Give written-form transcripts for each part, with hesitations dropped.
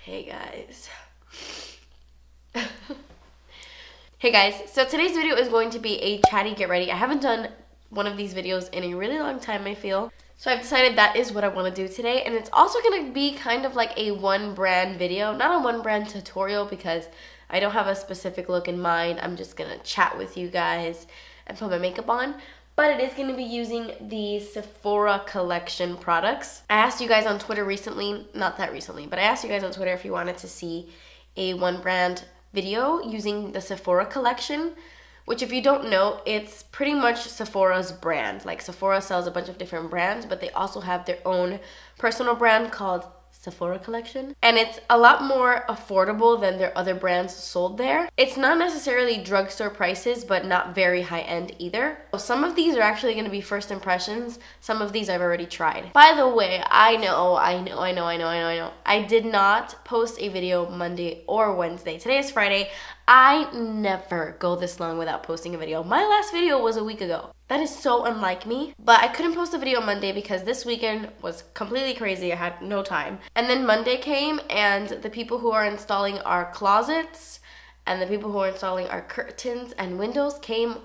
Hey guys. Hey guys, so today's video is going to be a chatty get ready. I haven't done one of these videos in a really long time, I feel. So I've decided that is what I want to do today, and it's also going to be kind of like a one brand video, not a one brand tutorial because I don't have a specific look in mind. I'm just going to chat with you guys and put my makeup on. But it is going to be using the Sephora collection products. I asked you guys on Twitter recently, not that recently, but I asked you guys on Twitter if you wanted to see a one brand video using the Sephora collection, which if you don't know, it's pretty much Sephora's brand. Like Sephora sells a bunch of different brands, but they also have their own personal brand called Sephora collection, and it's a lot more affordable than their other brands sold there. It's not necessarily drugstore prices, but not very high end either. So some of these are actually going to be first impressions. Some of these I've already tried. By the way, I know. I did not post a video Monday or Wednesday. Today is Friday. I never go this long without posting a video. My last video was a week ago. That is so unlike me. But I couldn't post a video Monday because this weekend was completely crazy. I had no time. And then Monday came and the people who are installing our closets and the people who are installing our curtains and windows came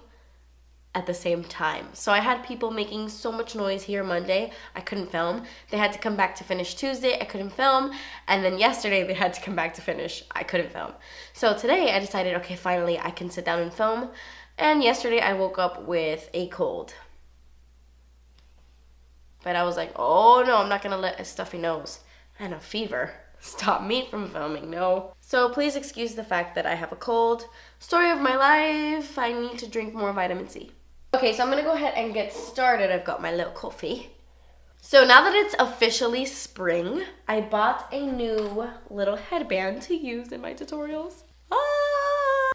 at the same time. So I had people making so much noise here Monday, I couldn't film. They had to come back to finish Tuesday, I couldn't film. And then yesterday they had to come back to finish, I couldn't film. So today I decided, okay, finally I can sit down and film. And yesterday I woke up with a cold. But I was like, oh no, I'm not gonna let a stuffy nose and a fever stop me from filming, no. So please excuse the fact that I have a cold. Story of my life, I need to drink more vitamin C. Okay, so I'm gonna go ahead and get started. I've got my little coffee. So now that it's officially spring, I bought a new little headband to use in my tutorials. Ah!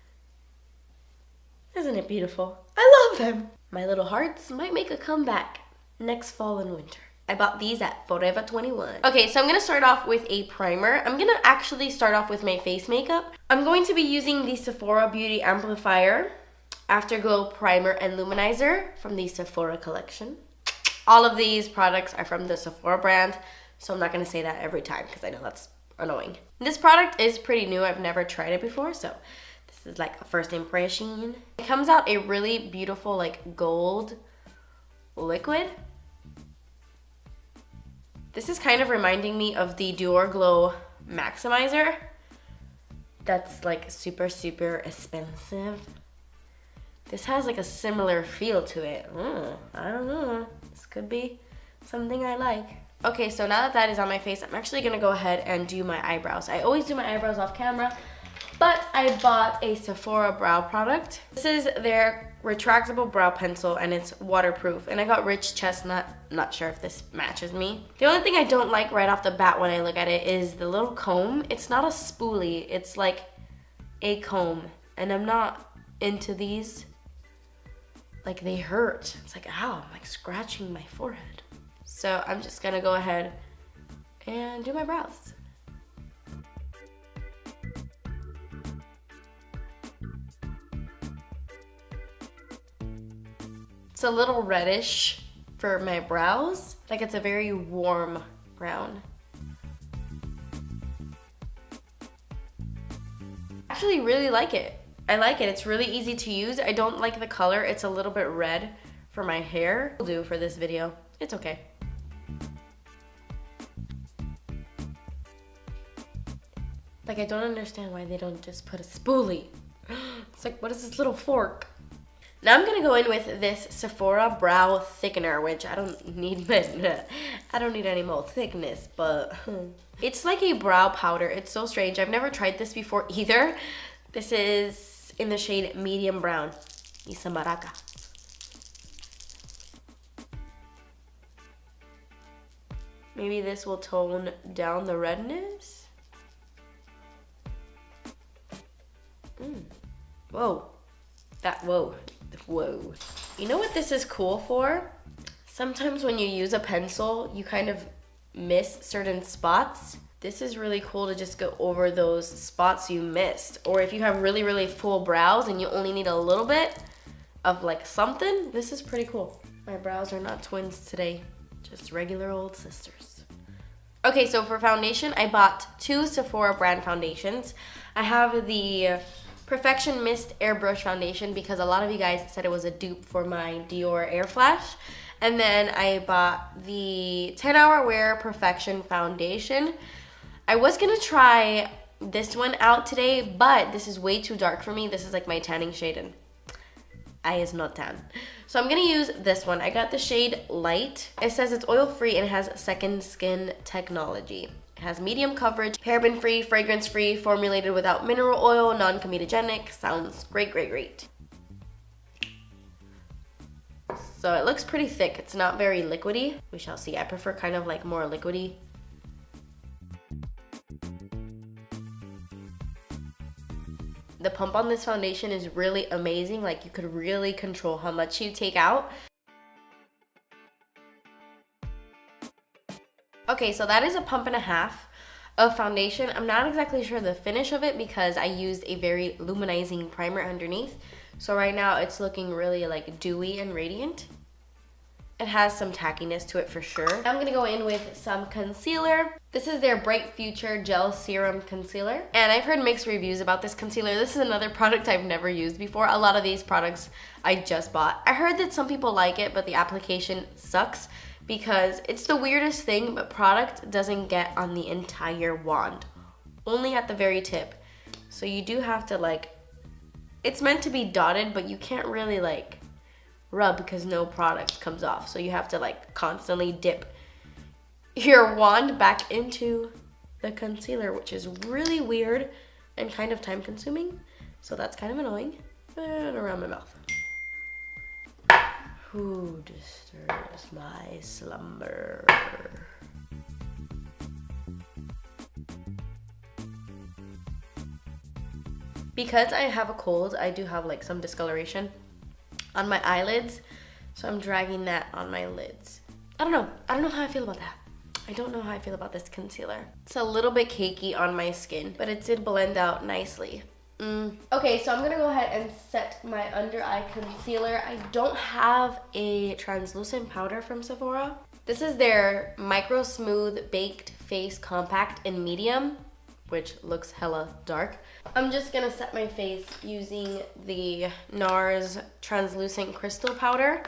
Isn't it beautiful? I love them. My little hearts might make a comeback next fall and winter. I bought these at Forever 21. Okay, so I'm going to start off with a primer. I'm going to actually start off with my face makeup. I'm going to be using the Sephora Beauty Amplifier Afterglow Primer and Luminizer from the Sephora collection. All of these products are from the Sephora brand, so I'm not going to say that every time because I know that's annoying. This product is pretty new. I've never tried it before, so this is like a first impression. It comes out a really beautiful like gold liquid. This is kind of reminding me of the Dior Glow Maximizer. That's like super expensive. This has like a similar feel to it. I don't know. This could be something I like. Okay, so now that that is on my face, I'm actually gonna go ahead and do my eyebrows. I always do my eyebrows off camera, but I bought a Sephora brow product. This is their retractable brow pencil and it's waterproof. And I got Rich Chestnut. Not sure if this matches me. The only thing I don't like right off the bat when I look at it is the little comb. It's not a spoolie. It's like a comb. And I'm not into these. Like they hurt. It's like, ow, I'm like scratching my forehead. So I'm just gonna go ahead and do my brows. It's a little reddish for my brows. Like it's a very warm brown. I actually really like it. I like it. It's really easy to use. I don't like the color. It's a little bit red for my hair. Will do for this video. It's okay. Like I don't understand why they don't just put a spoolie. It's like, what is this little fork? Now I'm gonna go in with this Sephora brow thickener, which I don't need. I don't need any more thickness, but it's like a brow powder. It's so strange. I've never tried this before either. This is in the shade medium brown. Isa Maraca. Maybe this will tone down the redness. Whoa. Whoa. You know what this is cool for? Sometimes when you use a pencil, you kind of miss certain spots. This is really cool to just go over those spots you missed. Or if you have really full brows and you only need a little bit of like something, this is pretty cool. My brows are not twins today, just regular old sisters. Okay, so for foundation, I bought 2 Sephora brand foundations. I have the Perfection Mist Airbrush Foundation because a lot of you guys said it was a dupe for my Dior Air Flash. And then I bought the 10 Hour Wear Perfection Foundation. I was gonna try this one out today, but this is way too dark for me. This is like my tanning shade and I is not tan. So I'm gonna use this one. I got the shade Light. It says it's oil free and it has second skin technology. It has medium coverage, paraben free, fragrance free, formulated without mineral oil, non-comedogenic. Sounds great, great, great. So it looks pretty thick. It's not very liquidy. We shall see. I prefer kind of like more liquidy. The pump on this foundation is really amazing. Like, you could really control how much you take out. Okay, so that is a pump and a half of foundation. I'm not exactly sure the finish of it because I used a very luminizing primer underneath. So right now it's looking really like dewy and radiant. It has some tackiness to it for sure. I'm gonna go in with some concealer. This is their Bright Future Gel Serum Concealer. And I've heard mixed reviews about this concealer. This is another product I've never used before. A lot of these products I just bought. I heard that some people like it, but the application sucks because it's the weirdest thing, but product doesn't get on the entire wand. Only at the very tip. So you do have to like, it's meant to be dotted, but you can't really like rub because no product comes off. So you have to like constantly dip your wand back into the concealer, which is really weird and kind of time consuming. So that's kind of annoying. And around my mouth. Who disturbs my slumber? Because I have a cold, I do have like some discoloration on my eyelids, so I'm dragging that on my lids. I don't know how I feel about that. I don't know how I feel about this concealer. It's a little bit cakey on my skin, but it did blend out nicely. Okay, so I'm gonna go ahead and set my under eye concealer. I don't have a translucent powder from Sephora. This is their Micro Smooth Baked Face Compact in medium, which looks hella dark. I'm just gonna set my face using the NARS Translucent Crystal Powder.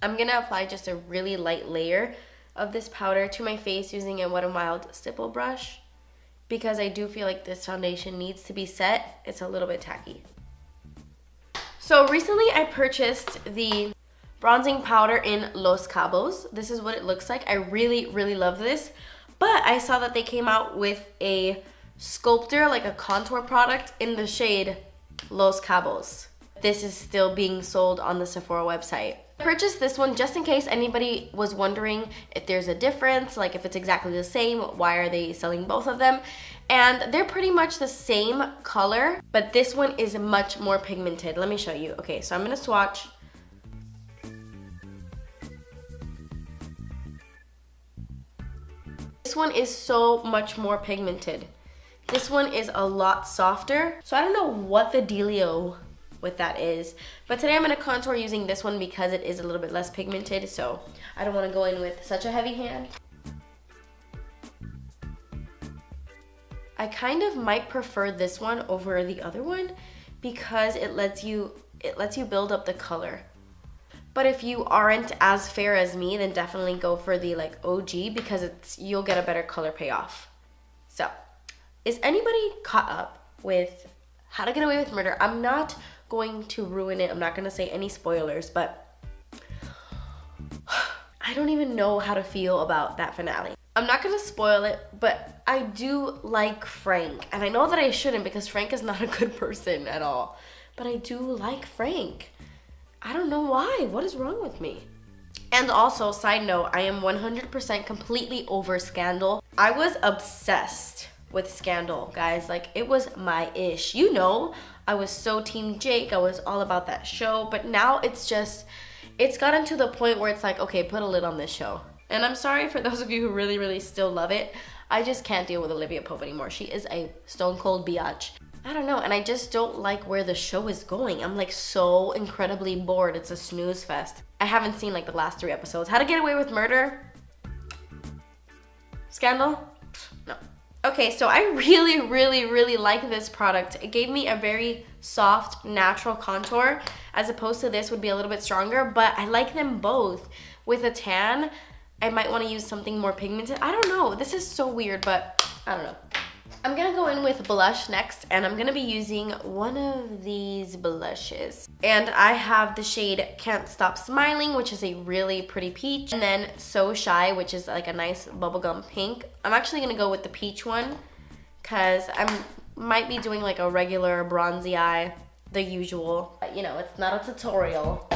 I'm gonna apply just a really light layer of this powder to my face using a Wet n Wild stipple brush because I do feel like this foundation needs to be set. It's a little bit tacky. So recently I purchased the bronzing powder in Los Cabos. This is what it looks like. I really, really love this. But I saw that they came out with a sculptor, like a contour product in the shade Los Cabos. This is still being sold on the Sephora website. I purchased this one just in case anybody was wondering if there's a difference, like if it's exactly the same, why are they selling both of them? And they're pretty much the same color, but this one is much more pigmented. Let me show you. Okay, so I'm gonna swatch. This one is so much more pigmented. This one is a lot softer. So I don't know what the dealio with that is, but today I'm gonna contour using this one because it is a little bit less pigmented, so I don't wanna go in with such a heavy hand. I kind of might prefer this one over the other one because it lets you build up the color. But if you aren't as fair as me, then definitely go for the like OG because you'll get a better color payoff. So, is anybody caught up with How to Get Away with Murder? I'm not going to ruin it. I'm not going to say any spoilers, but I don't even know how to feel about that finale. I'm not going to spoil it, but I do like Frank. And I know that I shouldn't because Frank is not a good person at all. But I do like Frank. I don't know why. What is wrong with me? And also, side note, I am 100% completely over Scandal. I was obsessed with Scandal, guys. Like, it was my ish. You know, I was so Team Jake. I was all about that show. But now it's gotten to the point where it's like, okay, put a lid on this show. And I'm sorry for those of you who really, really still love it. I just can't deal with Olivia Pope anymore. She is a stone cold biatch. I don't know, and I just don't like where the show is going. I'm like so incredibly bored. It's a snooze fest. I haven't seen like the last 3 episodes. How to Get Away with Murder? Scandal? No. Okay, so I really like this product. It gave me a very soft, natural contour, as opposed to this would be a little bit stronger, but I like them both. With a tan, I might want to use something more pigmented. I don't know. This is so weird, but I don't know. I'm gonna go in with blush next, and I'm gonna be using one of these blushes. And I have the shade Can't Stop Smiling, which is a really pretty peach. And then So Shy, which is like a nice bubblegum pink. I'm actually gonna go with the peach one, because I might be doing like a regular bronzy eye, the usual. But you know, it's not a tutorial.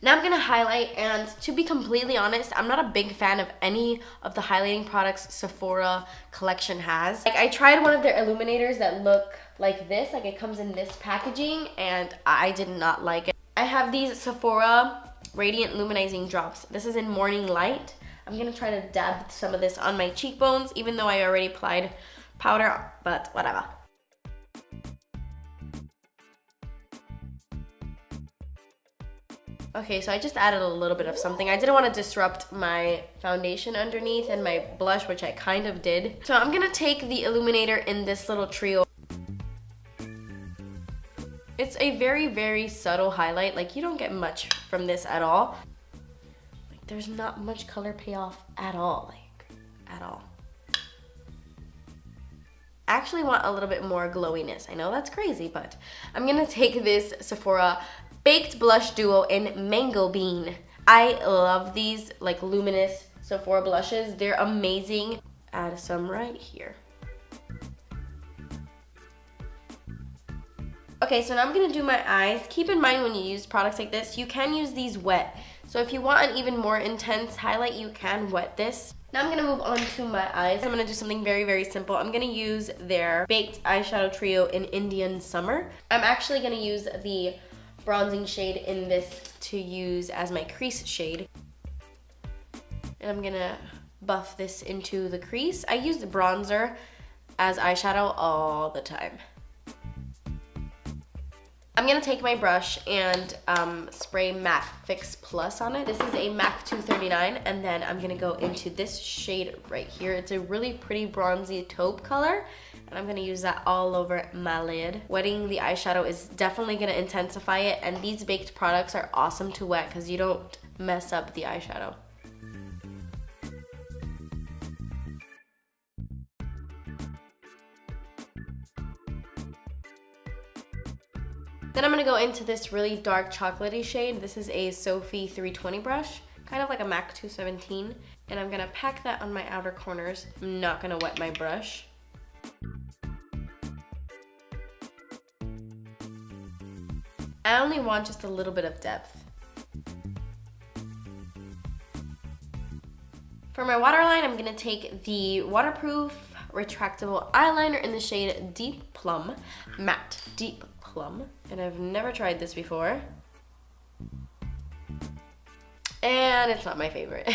Now I'm gonna highlight, and to be completely honest, I'm not a big fan of any of the highlighting products Sephora collection has. Like, I tried one of their illuminators that look like this, like it comes in this packaging, and I did not like it. I have these Sephora Radiant Luminizing Drops. This is in Morning Light. I'm gonna try to dab some of this on my cheekbones, even though I already applied powder, but whatever. Okay, so I just added a little bit of something. I didn't want to disrupt my foundation underneath and my blush, which I kind of did. So I'm gonna take the illuminator in this little trio. It's a very subtle highlight. Like, you don't get much from this at all. Like, there's not much color payoff at all, like, at all. I actually want a little bit more glowiness. I know that's crazy, but I'm gonna take this Sephora Baked Blush Duo in Mango Bean. I love these like luminous Sephora blushes. They're amazing. Add some right here. Okay, so now I'm gonna do my eyes. Keep in mind when you use products like this, you can use these wet. So if you want an even more intense highlight, you can wet this. Now I'm gonna move on to my eyes. I'm gonna do something very simple. I'm gonna use their Baked Eyeshadow Trio in Indian Summer. I'm actually gonna use the bronzing shade in this to use as my crease shade. And I'm gonna buff this into the crease. I use the bronzer as eyeshadow all the time. I'm gonna take my brush and spray MAC Fix Plus on it. This is a MAC 239, and then I'm gonna go into this shade right here. It's a really pretty bronzy taupe color, and I'm gonna use that all over my lid. Wetting the eyeshadow is definitely gonna intensify it, and these baked products are awesome to wet because you don't mess up the eyeshadow. Then I'm gonna go into this really dark chocolatey shade. This is a Sophie 320 brush, kind of like a MAC 217. And I'm gonna pack that on my outer corners. I'm not gonna wet my brush. I only want just a little bit of depth. For my waterline, I'm gonna take the waterproof retractable eyeliner in the shade Deep Plum, Matte Deep Plum. And I've never tried this before. And it's not my favorite.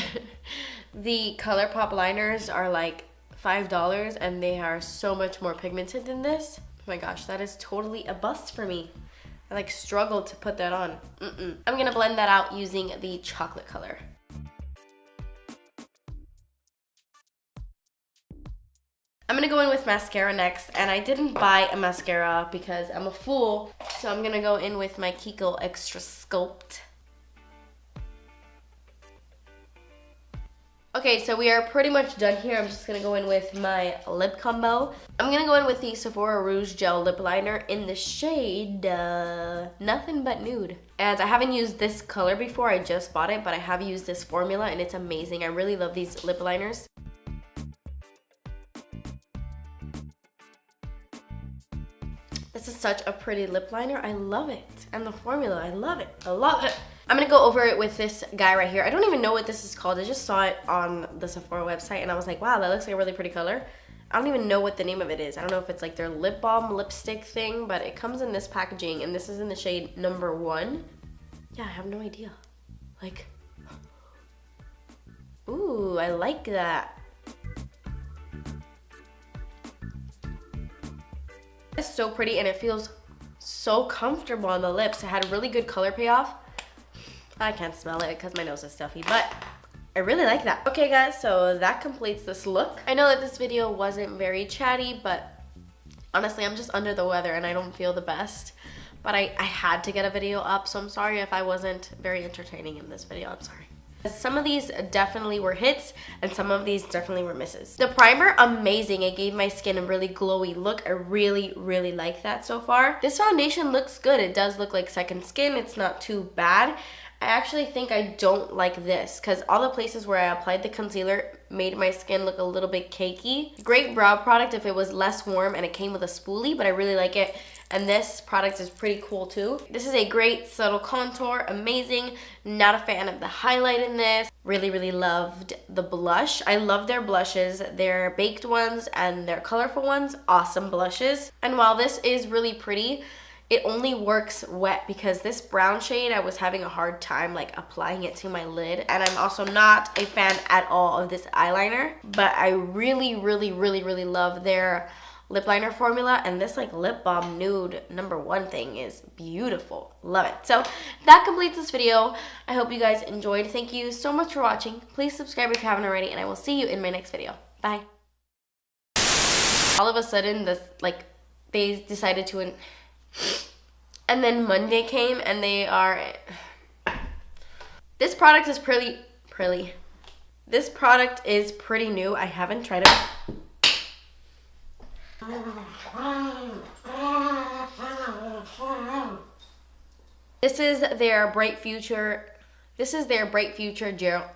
The ColourPop liners are like $5 and they are so much more pigmented than this. Oh my gosh, that is totally a bust for me. I like struggled to put that on. I'm gonna blend that out using the chocolate color. I'm gonna go in with mascara next, and I didn't buy a mascara because I'm a fool, so I'm gonna go in with my Kiko Extra Sculpt. Okay, so we are pretty much done here. I'm just gonna go in with my lip combo. I'm gonna go in with the Sephora Rouge Gel Lip Liner in the shade Nothing But Nude. And I haven't used this color before, I just bought it, but I have used this formula and it's amazing. I really love these lip liners. This is such a pretty lip liner. I love it. And the formula, I love it. I love it. I'm gonna go over it with this guy right here. I don't even know what this is called. I just saw it on the Sephora website and I was like, wow, that looks like a really pretty color. I don't even know what the name of it is. I don't know if it's like their lip balm lipstick thing, but it comes in this packaging and this is in the shade number 1. Yeah, I have no idea. Like, ooh, I like that. It's so pretty and it feels so comfortable on the lips. It had a really good color payoff. I can't smell it because my nose is stuffy, but I really like that. Okay guys, so that completes this look. I know that this video wasn't very chatty, but honestly, I'm just under the weather and I don't feel the best. But I had to get a video up, so I'm sorry if I wasn't very entertaining in this video. I'm sorry. Some of these definitely were hits and some of these definitely were misses. The primer, amazing. It gave my skin a really glowy look. I really, really like that so far. This foundation looks good. It does look like second skin. It's not too bad. I actually think I don't like this because all the places where I applied the concealer made my skin look a little bit cakey. Great brow product if it was less warm and it came with a spoolie, but I really like it. And this product is pretty cool too. This is a great subtle contour, amazing. Not a fan of the highlight in this. Really, really loved the blush. I love their blushes. Their baked ones and their colorful ones, awesome blushes. And while this is really pretty, it only works wet because this brown shade, I was having a hard time like applying it to my lid. And I'm also not a fan at all of this eyeliner, but I really, really, really, really love their lip liner formula, and this like lip balm nude #1 thing is beautiful. Love it. So that completes this video. I hope you guys enjoyed. Thank you so much for watching. Please subscribe if you haven't already, and I will see you in my next video. Bye. All of a sudden, this like they decided to, and then Monday came, and they are. This product is pretty. This product is pretty new. I haven't tried it. This is their Bright Future. This is their Bright Future gel.